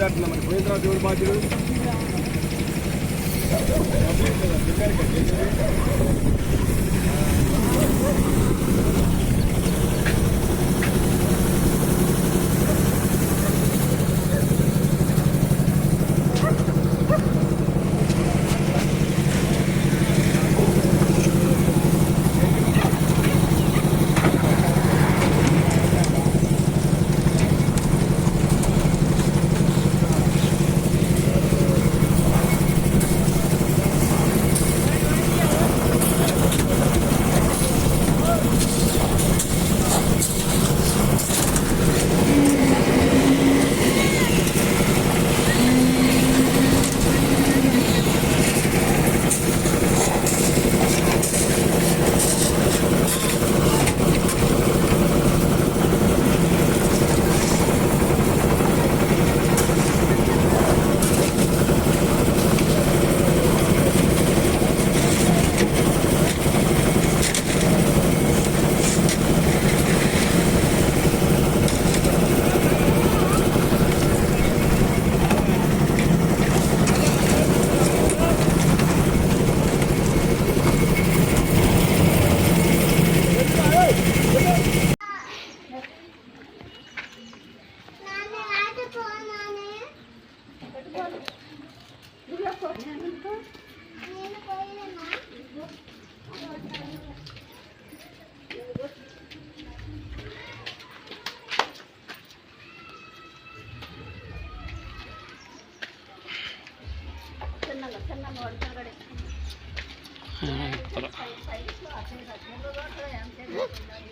మరి పోయిన తర్వాత ఎవరు బాధ్యులు?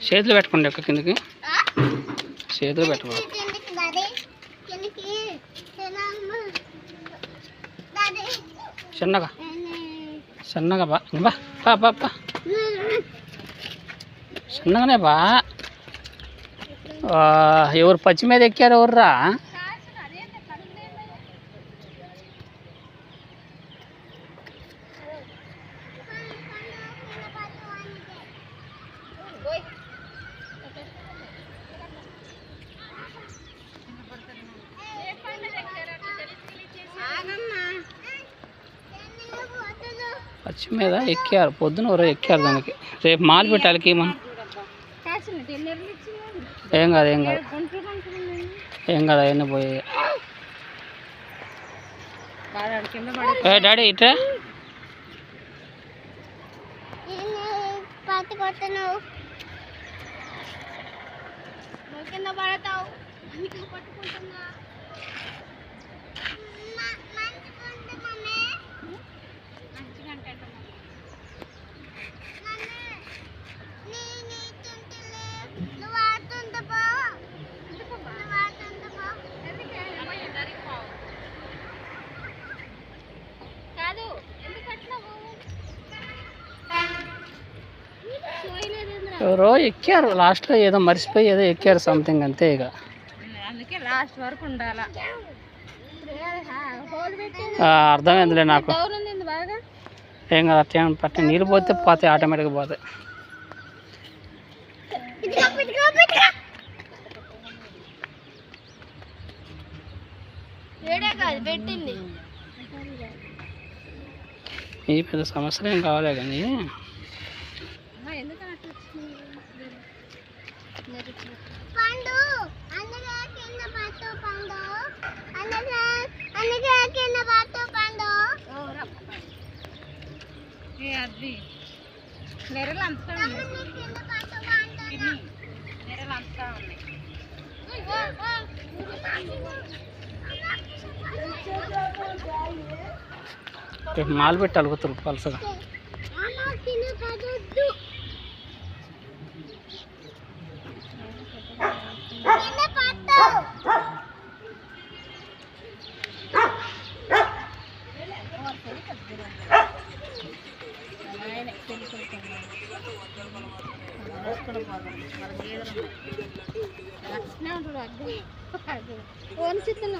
చేతులు పెట్టుకోండి ఒక్క కిందకి, చేతులు పెట్టుకోండి. చిన్నగా చిన్నగా బా బా బా బా చిన్నగానే బా. ఎవరు పచ్చి మీద ఎక్కారు ఎవర్రా? పచ్చి మీద ఎక్కారు, పొద్దున ఎవరో ఎక్కారు దానికి. రేపు మాలు పెట్టాలికి మనం. ఏం కాదు ఏం కాదు ఏం కాదు, అవన్నీ పోయి. డాడీ ఇట్రా. ఎవరో ఎక్కారు లాస్ట్లో, ఏదో మర్చిపోయి ఏదో ఎక్కారు సంథింగ్, అంతే. ఇక అందుకే లాస్ట్ వరకు ఉండాలి. అర్థమైందిలే నాకు. ఏం కాదు, అట్లా పట్ట నీళ్ళు పోతే పోతాయి, ఆటోమేటిక్గా పోతాయి. ఈ పెద్ద సమస్యలు ఏం కావాలి కానీ అది నెరలు అంతా ఉన్నాయి. రేపు మాలు పెట్టి అలుగుతారు పలసగా. చిత్తం